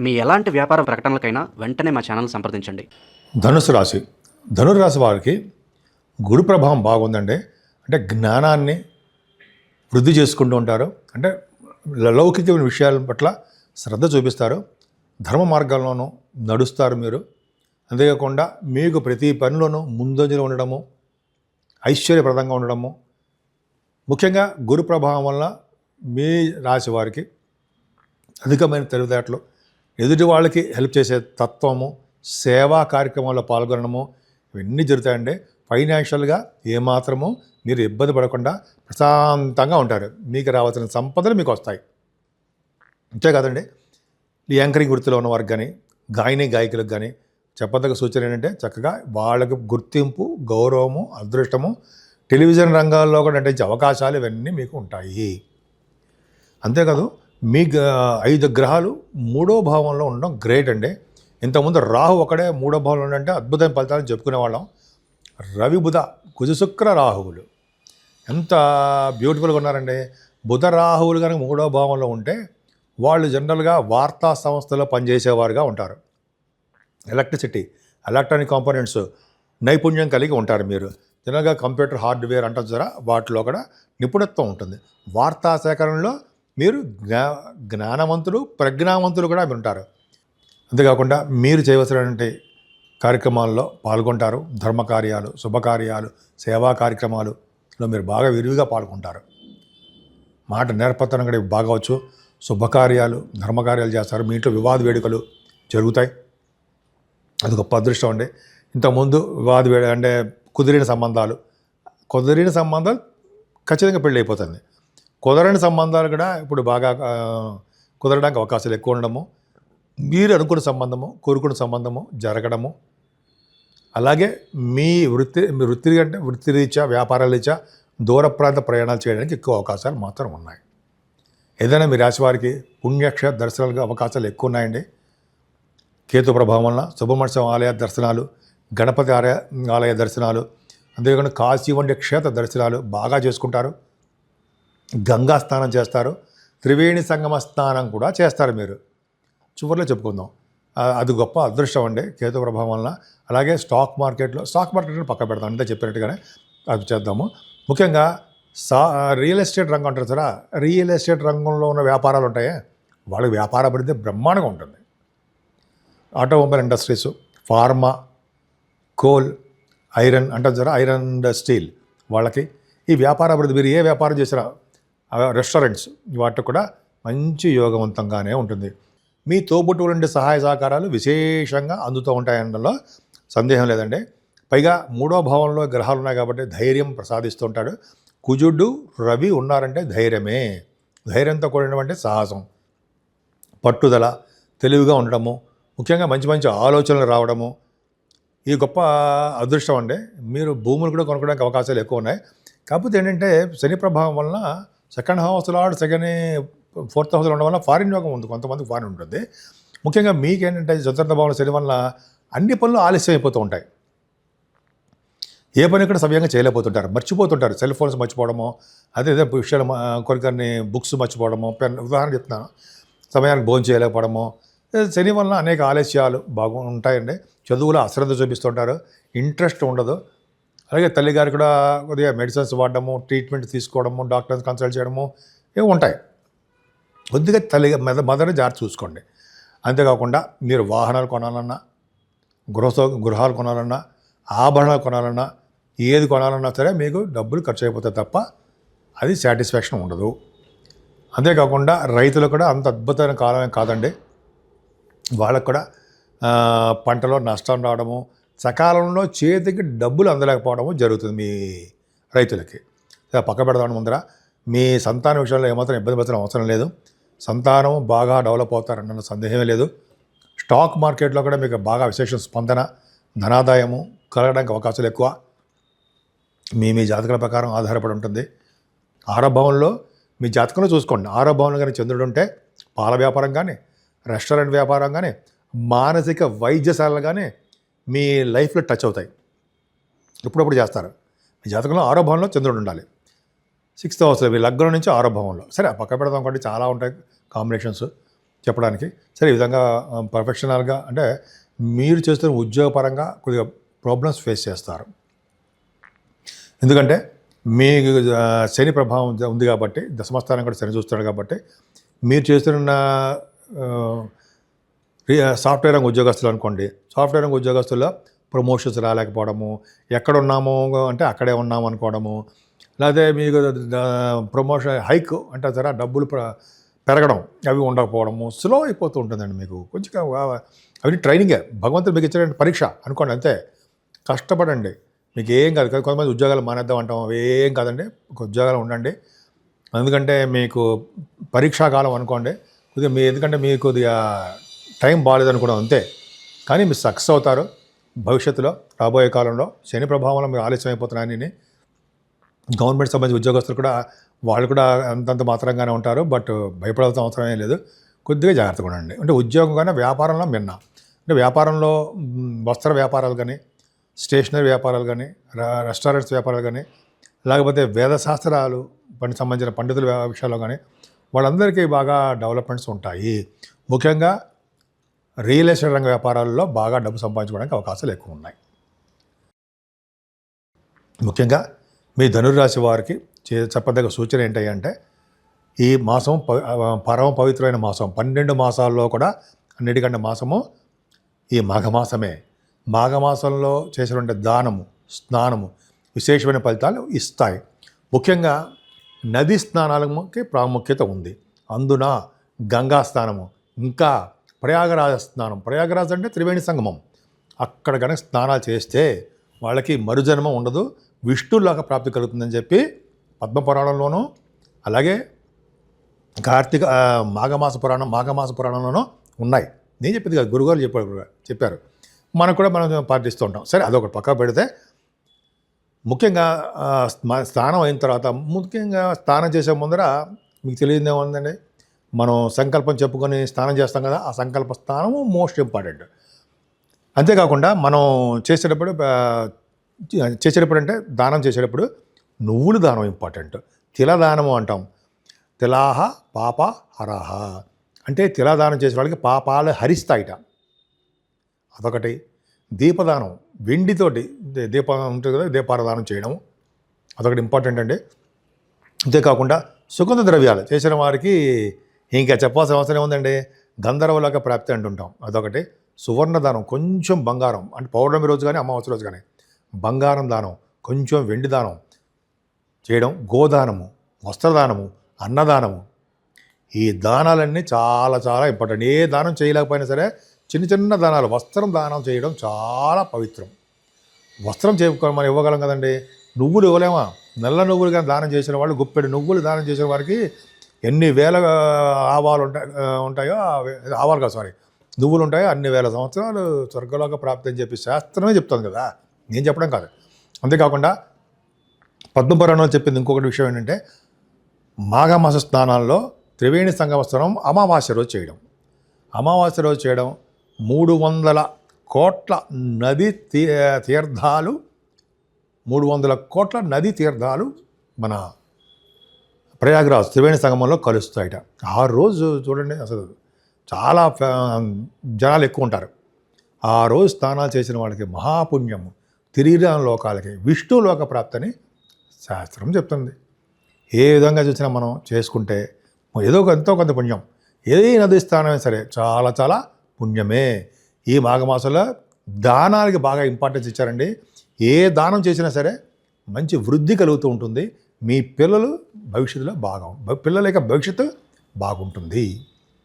మీ ఎలాంటి వ్యాపార ప్రకటనలకైనా వెంటనే మా ఛానల్ సంప్రదించండి. ధనుసు రాశి. ధనుర్రాశి వారికి గురు ప్రభావం బాగుందండి. అంటే జ్ఞానాన్ని వృద్ధి చేసుకుంటూ ఉంటారు. అంటే లౌకికమైన విషయాల పట్ల శ్రద్ధ చూపిస్తారు. ధర్మ మార్గాల్లోనూ నడుస్తారు మీరు. అంతేకాకుండా మీకు ప్రతి పనిలోనూ ముందంజలో ఉండడము, ఐశ్వర్యప్రదంగా ఉండడము, ముఖ్యంగా గురు ప్రభావం వల్ల మీ రాశి వారికి అధికమైన తెలివితేటలు, ఎదుటి వాళ్ళకి హెల్ప్ చేసే తత్వము, సేవా కార్యక్రమాల్లో పాల్గొనడము ఇవన్నీ జరుగుతాయండి. ఫైనాన్షియల్గా ఏమాత్రము మీరు ఇబ్బంది పడకుండా ప్రశాంతంగా ఉంటారు. మీకు రావాల్సిన సంపదలు మీకు వస్తాయి. అంతే కాదండి, ఈ యాంకరింగ్ వృత్తిలో ఉన్న వారికి కానీ, గాయకులకు కానీ చెప్పదగ్గ సూచన ఏంటంటే చక్కగా వాళ్ళకి గుర్తింపు, గౌరవము, అదృష్టము, టెలివిజన్ రంగాల్లో కూడా నటించే అవకాశాలు ఇవన్నీ మీకు ఉంటాయి. అంతేకాదు, మీ 5 గ్రహాలు 3వ భావంలో ఉండడం గ్రేట్ అండి. ఇంతకుముందు రాహు ఒకడే 3వ భావంలో ఉండంటే అద్భుతమైన ఫలితాలను చెప్పుకునేవాళ్ళం. రవి, బుధ, కుజ, శుక్ర, రాహువులు ఎంత బ్యూటిఫుల్గా ఉన్నారండి. బుధ రాహువులు కనుక 3వ భావంలో ఉంటే వాళ్ళు జనరల్గా వార్తా సంస్థలో పనిచేసేవారుగా ఉంటారు. ఎలక్ట్రానిక్ కాంపోనెంట్స్ నైపుణ్యం కలిగి ఉంటారు. మీరు జనరల్గా కంప్యూటర్ హార్డ్వేర్ అంటారు కదా, వాటిలో కూడా నిపుణత్వం ఉంటుంది. వార్తా సేకరణలో మీరు జ్ఞానవంతులు, ప్రజ్ఞావంతులు కూడా మీరు ఉంటారు. అంతేకాకుండా మీరు చేయవలసినటువంటి కార్యక్రమాల్లో పాల్గొంటారు. ధర్మకార్యాలు, శుభకార్యాలు, సేవా కార్యక్రమాలలో మీరు బాగా విరివిగా పాల్గొంటారు. మాట నేర్పతనం కూడా బాగా వచ్చు. శుభకార్యాలు, ధర్మకార్యాలు చేస్తారు. మీ ఇంట్లో వివాద వేడుకలు జరుగుతాయి. అది గొప్ప అదృష్టం అండి. ఇంతకుముందు అంటే కుదిరిన సంబంధాలు ఖచ్చితంగా పెళ్ళి అయిపోతుంది. కుదరని సంబంధాలు కూడా ఇప్పుడు బాగా కుదరడానికి అవకాశాలు ఎక్కువ ఉండడము, మీరు అనుకున్న సంబంధము, కోరుకున్న సంబంధము జరగడము, అలాగే మీ వృత్తిరీత్యా, వ్యాపారాల రీత్యా దూర ప్రాంత ప్రయాణాలు చేయడానికి ఎక్కువ అవకాశాలు మాత్రం ఉన్నాయి. ఏదైనా మీ రాశి వారికి పుణ్యక్షేత్ర దర్శనాలకు అవకాశాలు ఎక్కువ ఉన్నాయండి. కేతు ప్రభావం వలన సుబ్రహ్మణ్య ఆలయ దర్శనాలు, గణపతి ఆలయ దర్శనాలు, అంతేకాకుండా కాశీ వంటి క్షేత్ర దర్శనాలు బాగా చేసుకుంటారు. గంగా స్నానం చేస్తారు. త్రివేణి సంగమ స్నానం కూడా చేస్తారు. మీరు చివరిలో చెప్పుకుందాం. అది గొప్ప అదృష్టం అండి కేతు ప్రభావం వలన. అలాగే స్టాక్ మార్కెట్లో పక్క పెడతాం, అంటే చెప్పినట్టుగానే అది చేద్దాము. ముఖ్యంగా రియల్ ఎస్టేట్ రంగం అంటారు సరే, రియల్ ఎస్టేట్ రంగంలో ఉన్న వ్యాపారాలు ఉంటాయే, వాళ్ళకి వ్యాపార అభివృద్ధి బ్రహ్మాండంగా ఉంటుంది. Automobile industries, pharma, coal, iron అంటారు సరే, ఐరన్ అండ్ స్టీల్, వాళ్ళకి ఈ వ్యాపార అభివృద్ధి. మీరు ఏ వ్యాపారం చేసినా, రెస్టారెంట్స్, వాటికి కూడా మంచి యోగవంతంగానే ఉంటుంది. మీ తోబుట్టువుల నుండి సహాయ సహకారాలు విశేషంగా అందుతూ ఉంటాయనడంలో సందేహం లేదండి. పైగా 3వ భావంలో గ్రహాలు ఉన్నాయి కాబట్టి ధైర్యం ప్రసాదిస్తూ ఉంటాడు. కుజుడు, రవి ఉన్నారంటే ధైర్యమే. ధైర్యంతో కూడినటువంటి సాహసం, పట్టుదల, తెలివిగా ఉండడము, ముఖ్యంగా మంచి మంచి ఆలోచనలు రావడము, ఈ గొప్ప అదృష్టం అండి. మీరు భూములు కూడా కొనుక్కోవడానికి అవకాశాలు ఎక్కువ ఉన్నాయి. కాకపోతే ఏంటంటే శని ప్రభావం వలన సెకండ్ హౌస్లో 4th హౌస్లో ఉండడం వల్ల ఫారిన్ యోగం ఉంది. కొంతమందికి ఫారిన్ ఉంటుంది. ముఖ్యంగా మీకేంటంటే చతుర్థ భావంలో శని వల్ల అన్ని పనులు ఆలస్యం అయిపోతూ ఉంటాయి. ఏ పని కూడా సమయంగా చేయలేకపోతుంటారు, మర్చిపోతుంటారు. సెల్ ఫోన్స్ మర్చిపోవడము, అదే విషయాలు కొన్ని బుక్స్ మర్చిపోవడము, ఉదాహరణ చెప్తున్నాను, సమయానికి భోజనం చేయలేకపోవడము. శని వల్ల అనేక ఆలస్యాలు ఉంటాయండి. చదువులో అశ్రద్ధ చూపిస్తుంటారు, ఇంట్రెస్ట్ ఉండదు. అలాగే తల్లిగారు కూడా కొద్దిగా మెడిసిన్స్ వాడడము, ట్రీట్మెంట్ తీసుకోవడము, డాక్టర్స్ కన్సల్ట్ చేయడము ఇవి ఉంటాయి. కొద్దిగా మదర్ని జాగ్రత్త చూసుకోండి. అంతేకాకుండా మీరు వాహనాలు కొనాలన్నా, గృహాలు కొనాలన్నా, ఆభరణాలు కొనాలన్నా, ఏది కొనాలన్నా సరే మీకు డబ్బులు ఖర్చు అయిపోతాయి తప్ప అది సాటిస్ఫాక్షన్ ఉండదు. అంతేకాకుండా రైతులు కూడా అంత అద్భుతమైన కాలమే కాదండి. వాళ్ళకు కూడా పంటలో నష్టం రావడము, సకాలంలో చేతికి డబ్బులు అందలేకపోవడము జరుగుతుంది మీ రైతులకి. పక్క పెడదామని ముందర మీ సంతాన విషయంలో ఏమాత్రం ఇబ్బంది పడాల్సిన అవసరం లేదు. సంతానం బాగా డెవలప్ అవుతారన్న సందేహమే లేదు. స్టాక్ మార్కెట్లో కూడా మీకు బాగా విశేష స్పందన, ధనాదాయము కలగడానికి అవకాశాలు ఎక్కువ. మీ జాతకాల ప్రకారం ఆధారపడి ఉంటుంది. 6వ భావంలో మీ జాతకంలో చూసుకోండి. 6వ భావంలో కానీ చంద్రుడు ఉంటే పాల వ్యాపారం కానీ, రెస్టారెంట్ వ్యాపారం కానీ, మానసిక వైద్యశాలలు కానీ మీ లైఫ్లో టచ్ అవుతాయి. ఇప్పుడప్పుడు చేస్తారు. మీ జాతకంలో 6వ భావంలో చంద్రుడు ఉండాలి. 6th హౌస్లో మీ లగ్నం నుంచి 6వ భావంలో. సరే పక్క పెడదాం కాబట్టి చాలా ఉంటాయి కాంబినేషన్స్. చెప్పడానికి. సరే ఈ విధంగా ప్రొఫెషనల్గా అంటే మీరు చేస్తున్న ఉద్యోగపరంగా కొద్దిగా ప్రాబ్లమ్స్ ఫేస్ చేస్తారు. ఎందుకంటే మీకు శని ప్రభావం ఉంది కాబట్టి, దశమస్థానం కూడా శని చూస్తాడు కాబట్టి, మీరు చేస్తున్న సాఫ్ట్వేర్ రంగ ఉద్యోగస్తులు అనుకోండి, సాఫ్ట్వేర్ రంగ ఉద్యోగస్తుల్లో ప్రమోషన్స్ రాలేకపోవడము, ఎక్కడ ఉన్నాము అంటే అక్కడే ఉన్నాము అనుకోవడము, లేకపోతే మీకు ప్రమోషన్ హైక్ అంటే సరే డబ్బులు పెరగడం అవి ఉండకపోవడము, స్లో అయిపోతూ ఉంటుందండి. మీకు కొంచెం అవి ట్రైనింగే, భగవంతుడు మీకు ఇచ్చిన పరీక్ష అనుకోండి, అంతే. కష్టపడండి, మీకు ఏం కాదు. కొంతమంది ఉద్యోగాలు మానేద్దాం అంటాం, అవి ఏం కాదండి, ఒక ఉద్యోగాలు ఉండండి. ఎందుకంటే మీకు పరీక్షాకాలం అనుకోండి, కొద్దిగా ఎందుకంటే మీకు కొద్దిగా టైం బాగాలేదనుకోవడం అంతే, కానీ మీరు సక్సెస్ అవుతారు భవిష్యత్తులో. రాబోయే కాలంలో శని ప్రభావంలో మీరు ఆలస్యం అయిపోతున్నారని గవర్నమెంట్ సంబంధించిన ఉద్యోగస్తులు కూడా వాళ్ళు కూడా అంతంత మాత్రంగానే ఉంటారు. బట్ భయపడాల్సిన అవసరం ఏం లేదు, కొద్దిగా జాగ్రత్తగా ఉండండి. అంటే ఉద్యోగం కానీ వ్యాపారంలో మిన్న, అంటే వ్యాపారంలో వస్త్ర వ్యాపారాలు కానీ, స్టేషనరీ వ్యాపారాలు కానీ, రెస్టారెంట్స్ వ్యాపారాలు కానీ, లేకపోతే వేదశాస్త్రాలు సంబంధించిన పండితుల విషయాల్లో కానీ వాళ్ళందరికీ బాగా డెవలప్మెంట్స్ ఉంటాయి. ముఖ్యంగా రియల్ ఎస్టేట్ రంగ వ్యాపారాల్లో బాగా డబ్బు సంపాదించుకోవడానికి అవకాశాలు ఎక్కువ ఉన్నాయి. ముఖ్యంగా మీ ధనుర్రాశి వారికి చెప్పదగ్గ సూచన ఏంటంటే, ఈ మాసం పరమ పవిత్రమైన మాసం, 12 మాసాల్లో కూడా అన్నిటికంటే మాసము ఈ మాఘమాసమే. మాఘమాసంలో చేసినటువంటి దానము, స్నానము విశేషమైన ఫలితాలు ఇస్తాయి. ముఖ్యంగా నదీ స్నానాలకి ప్రాముఖ్యత ఉంది. అందున గంగా స్నానము, ఇంకా ప్రయాగరాజ స్నానం. ప్రయాగరాజ్ అంటే త్రివేణి సంగమం. అక్కడ కనుక స్నానాలు చేస్తే వాళ్ళకి మరుజన్మ ఉండదు, విష్ణులోక ప్రాప్తి కలుగుతుందని చెప్పి పద్మపురాణంలోనూ, అలాగే మాఘమాస పురాణంలోనూ ఉన్నాయి. నేను చెప్పింది కాదు, గురుగారు చెప్పారు. మనకు కూడా మనం పాటిస్తూ ఉంటాం. సరే, అదొకటి పక్క పెడితే, ముఖ్యంగా స్నానం అయిన తర్వాత, ముఖ్యంగా స్నానం చేసే ముందర మీకు తెలియదు ఏముందండి, మనం సంకల్పం చెప్పుకొని స్నానం చేస్తాం కదా, ఆ సంకల్ప స్నానము మోస్ట్ ఇంపార్టెంట్. అంతేకాకుండా మనం చేసేటప్పుడు అంటే దానం చేసేటప్పుడు నువ్వులు దానం ఇంపార్టెంట్. తిలదానము అంటాం. తిలాహ పాప హరాహ అంటే తిలదానం చేసే వాళ్ళకి పాపాలు హరిస్తాయిట. అదొకటి. దీపదానం, వెండితోటి దీపం ఉంటుంది కదా, దీపారాధన చేయడం అదొకటి ఇంపార్టెంట్ అండి. అంతేకాకుండా సుగంధ ద్రవ్యాలు చేసిన వారికి ఇంకా చెప్పాల్సిన అవసరం ఏముందండి, గంధర్వలోక ప్రాప్తి అంటుంటాం, అదొకటి. సువర్ణ దానం, కొంచెం బంగారం, అంటే పౌర్ణమి రోజు కానీ అమావాస్య రోజు కానీ బంగారం దానం, కొంచెం వెండి దానం చేయడం, గోదానము, వస్త్రదానము, అన్నదానము, ఈ దానాలన్నీ చాలా చాలా ఇంపార్టెంట్. ఏ దానం చేయలేకపోయినా సరే చిన్న చిన్న దానాలు, వస్త్రం దానం చేయడం చాలా పవిత్రం. వస్త్రం మనం ఇవ్వగలం కదండి, నువ్వులు ఇవ్వలేమా? నల్ల నువ్వులు కానీ దానం చేసిన వాళ్ళు, గుప్పెడు నువ్వులు దానం చేసిన వారికి ఎన్ని వేల ఆవాలు ఉంటాయో, ఆవాలు కాదు సారీ నువ్వులు ఉంటాయో అన్ని వేల సంవత్సరాలు స్వర్గలోక ప్రాప్తి అని చెప్పి శాస్త్రమే చెప్తుంది కదా, నేను చెప్పడం కాదు. అంతేకాకుండా పద్మపురాణంలో చెప్పింది ఇంకొకటి విషయం ఏంటంటే, మాఘమాస స్నానాల్లో త్రివేణి సంగమస్నానం అమావాస్య రోజు చేయడం. అమావాస్య రోజు చేయడం 300 కోట్ల నది తీర్థాలు 300 కోట్ల నది తీర్థాలు మన ప్రయాగరాజ్ త్రివేణి సంగమంలో కలుస్తాయిట. ఆ రోజు చూడండి, అసలు చాలా జనాలు ఎక్కువ ఉంటారు. ఆ రోజు స్నానాలు చేసిన వాళ్ళకి మహాపుణ్యము, తిరిగిన లోకాలకి విష్ణులోక ప్రాప్తిని శాస్త్రం చెప్తుంది. ఏ విధంగా చూసినా మనం చేసుకుంటే ఏదో ఎంతో కొంత పుణ్యం. ఏ నది స్థానమే సరే చాలా చాలా పుణ్యమే. ఈ మాఘమాసంలో దానాలకి బాగా ఇంపార్టెన్స్ ఇచ్చారండి. ఏ దానం చేసినా సరే మంచి వృద్ధి కలుగుతూ ఉంటుంది. మీ పిల్లలు భవిష్యత్తులో పిల్లల యొక్క భవిష్యత్తు బాగుంటుంది.